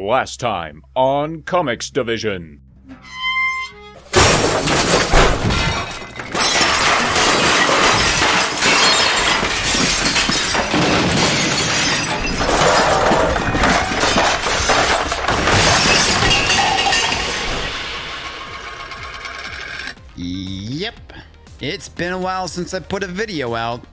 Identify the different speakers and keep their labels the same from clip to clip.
Speaker 1: Last time on Comics Division.
Speaker 2: Yep, it's been a while since I put a video out.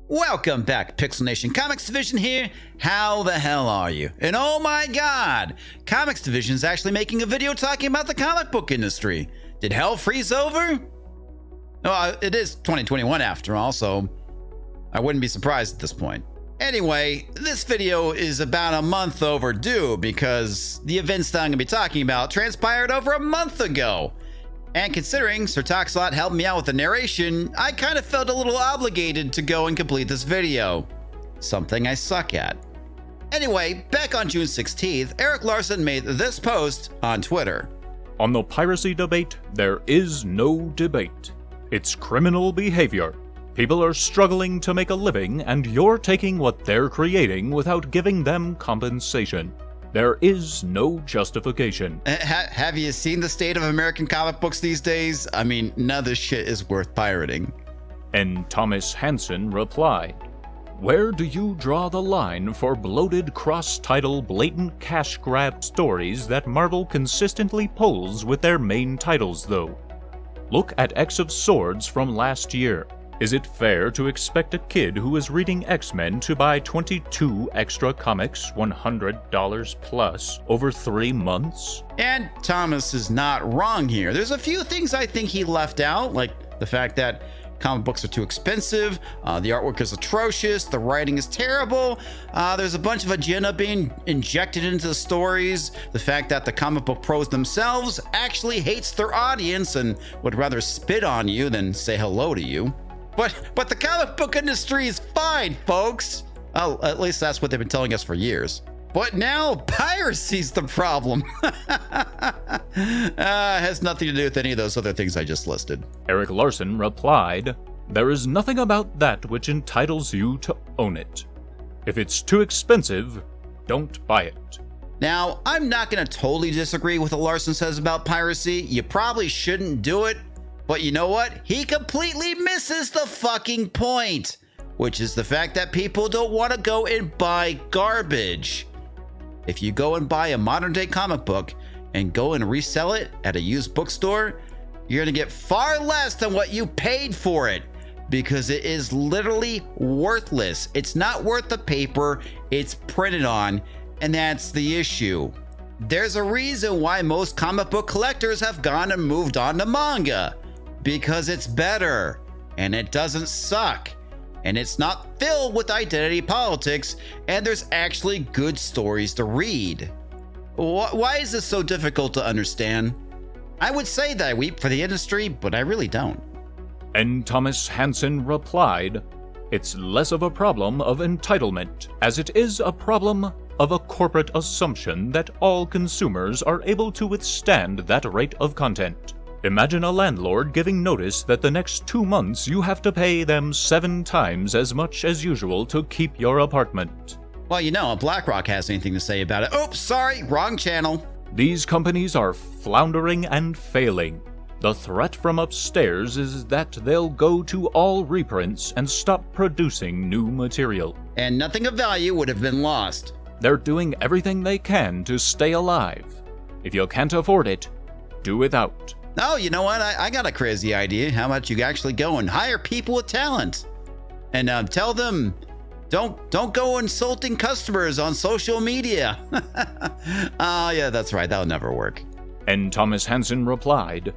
Speaker 2: Welcome back, Pixel Nation. Comics Division here. How the hell are you? And oh my god, Comics Division is actually making a video talking about the comic book industry. Did hell freeze over? Well, it is 2021 after all, so I wouldn't be surprised at this point. Anyway, this video is about a month overdue because the events that I'm going to be talking about transpired over a month ago. And considering Sir Toxlot helped me out with the narration, I kind of felt a little obligated to go and complete this video. Something I suck at. Anyway, back on June 16th, Erik Larson made this post on Twitter.
Speaker 1: On the piracy debate, there is no debate. It's criminal behavior. People are struggling to make a living, and you're taking what they're creating without giving them compensation. There is no justification.
Speaker 2: Have you seen the state of American comic books these days? I mean, none of this shit is worth pirating.
Speaker 1: And Thomas Hansen replied, "Where do you draw the line for bloated cross-title blatant cash grab stories that Marvel consistently pulls with their main titles though? Look at X of Swords from last year. Is it fair to expect a kid who is reading X-Men to buy 22 extra comics, $100 plus, over 3 months?"
Speaker 2: And Thomas is not wrong here. There's a few things I think he left out, like the fact that comic books are too expensive, the artwork is atrocious, the writing is terrible, there's a bunch of agenda being injected into the stories, the fact that the comic book pros themselves actually hates their audience and would rather spit on you than say hello to you. But the comic book industry is fine, folks. Oh, at least that's what they've been telling us for years. But now piracy's the problem. Has nothing to do with any of those other things I just listed.
Speaker 1: Erik Larson replied, "There is nothing about that which entitles you to own it. If it's too expensive, don't buy it."
Speaker 2: Now, I'm not going to totally disagree with what Larson says about piracy. You probably shouldn't do it. But you know what? He completely misses the fucking point, which is the fact that people don't want to go and buy garbage. If you go and buy a modern day comic book and go and resell it at a used bookstore, you're going to get far less than what you paid for it because it is literally worthless. It's not worth the paper it's printed on, and that's the issue. There's a reason why most comic book collectors have gone and moved on to manga. Because it's better, and it doesn't suck, and it's not filled with identity politics, and there's actually good stories to read. Why is this so difficult to understand? I would say that I weep for the industry, but I really don't.
Speaker 1: And Thomas Hansen replied, "It's less of a problem of entitlement, as it is a problem of a corporate assumption that all consumers are able to withstand that rate of content. Imagine a landlord giving notice that the next 2 months you have to pay them 7 times as much as usual to keep your apartment."
Speaker 2: Well, you know, BlackRock has anything to say about it. Oops, sorry, wrong channel.
Speaker 1: These companies are floundering and failing. The threat from upstairs is that they'll go to all reprints and stop producing new material.
Speaker 2: And nothing of value would have been lost.
Speaker 1: They're doing everything they can to stay alive. If you can't afford it, do without.
Speaker 2: Oh, you know what? I got a crazy idea. How about you actually go and hire people with talent? And tell them, don't go insulting customers on social media. Oh, yeah, that's right. That'll never work.
Speaker 1: And Thomas Hansen replied,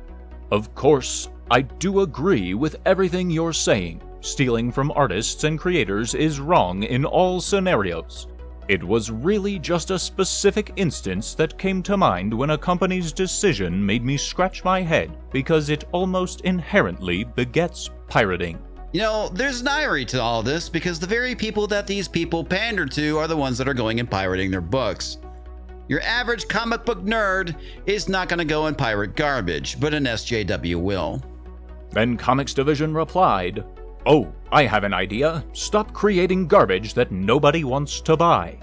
Speaker 1: "Of course, I do agree with everything you're saying. Stealing from artists and creators is wrong in all scenarios. It was really just a specific instance that came to mind when a company's decision made me scratch my head because it almost inherently begets pirating."
Speaker 2: You know, there's an irony to all this because the very people that these people pander to are the ones that are going and pirating their books. Your average comic book nerd is not going to go and pirate garbage, but an SJW will.
Speaker 1: Then Comics Division replied, Oh, I have an idea. Stop creating garbage that nobody wants to buy.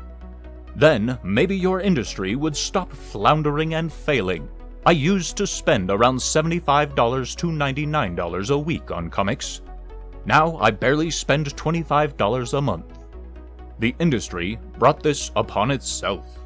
Speaker 1: Then, maybe your industry would stop floundering and failing. I used to spend around $75 to $99 a week on comics. Now I barely spend $25 a month. The industry brought this upon itself.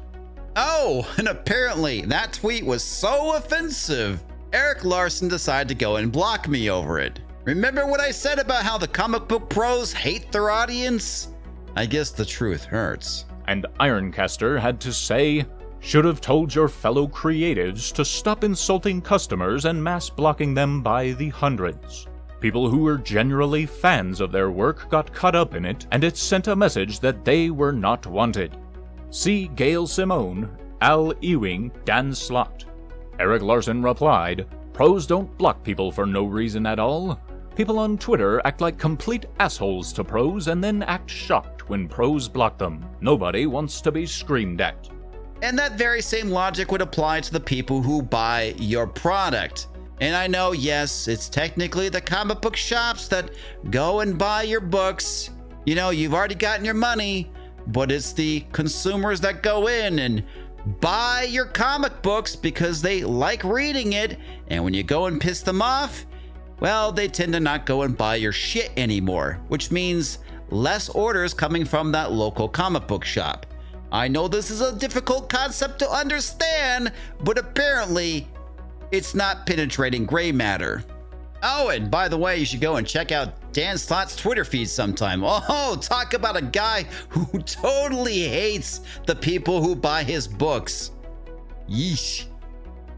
Speaker 2: Oh, and apparently that tweet was so offensive, Erik Larson decided to go and block me over it. Remember what I said about how the comic book pros hate their audience? I guess the truth hurts.
Speaker 1: And Ironcaster had to say, should have told your fellow creatives to stop insulting customers and mass blocking them by the hundreds. People who were generally fans of their work got caught up in it, and it sent a message that they were not wanted. See Gail Simone, Al Ewing, Dan Slott. Erik Larson replied, pros don't block people for no reason at all. People on Twitter act like complete assholes to pros and then act shocked when pros block them. Nobody wants to be screamed at.
Speaker 2: And that very same logic would apply to the people who buy your product. And I know, yes, it's technically the comic book shops that go and buy your books. You know, you've already gotten your money, but it's the consumers that go in and buy your comic books because they like reading it. And when you go and piss them off, well, they tend to not go and buy your shit anymore, which means less orders coming from that local comic book shop. I know this is a difficult concept to understand, but apparently it's not penetrating gray matter. Oh, and by the way, you should go and check out Dan Slott's Twitter feed sometime. Oh, talk about a guy who totally hates the people who buy his books. Yeesh.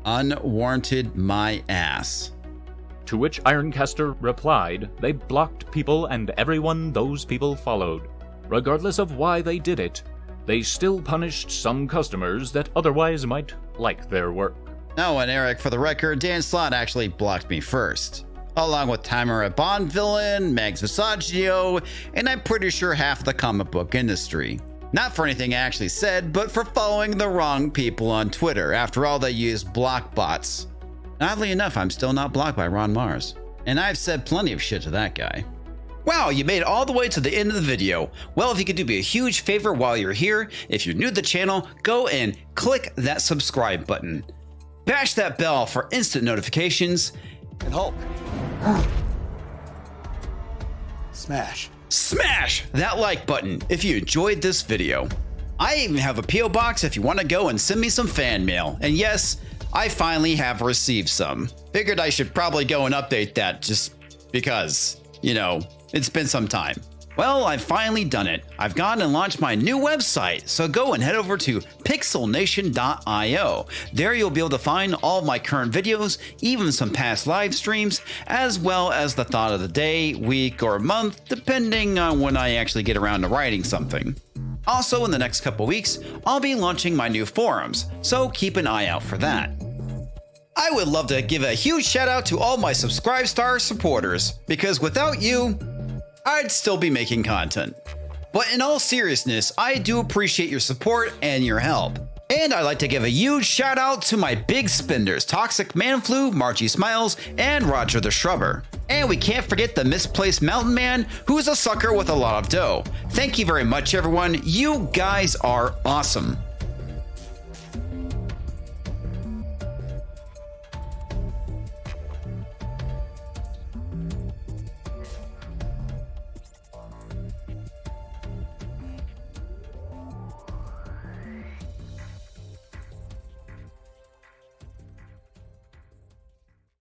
Speaker 2: Unwarranted my ass.
Speaker 1: To which Ironcaster replied, they blocked people and everyone those people followed. Regardless of why they did it, they still punished some customers that otherwise might like their work.
Speaker 2: Oh, and Erik, for the record, Dan Slott actually blocked me first, along with Tamara Bondvillain, Mags Visagio, and I'm pretty sure half the comic book industry. Not for anything I actually said, but for following the wrong people on Twitter. After all, they use block bots. Oddly enough, I'm still not blocked by Ron Mars. And I've said plenty of shit to that guy. Wow, you made it all the way to the end of the video. Well, if you could do me a huge favor while you're here, if you're new to the channel, go and click that subscribe button. Bash that bell for instant notifications.
Speaker 3: And Hulk. Smash.
Speaker 2: Smash that like button if you enjoyed this video. I even have a P.O. box if you want to go and send me some fan mail. And yes, I finally have received some. Figured I should probably go and update that just because, you know, it's been some time. Well, I've finally done it. I've gone and launched my new website, so go and head over to pixelnation.io. There you'll be able to find all of my current videos, even some past live streams, as well as the thought of the day, week, or month, depending on when I actually get around to writing something. Also, in the next couple weeks, I'll be launching my new forums, so keep an eye out for that. I would love to give a huge shout out to all my Subscribe Star supporters, because without you, I'd still be making content. But in all seriousness, I do appreciate your support and your help. And I'd like to give a huge shout out to my big spenders, Toxic Manflu, Margie Smiles, and Roger the Shrubber. And we can't forget the Misplaced Mountain Man, who's a sucker with a lot of dough. Thank you very much, everyone. You guys are awesome.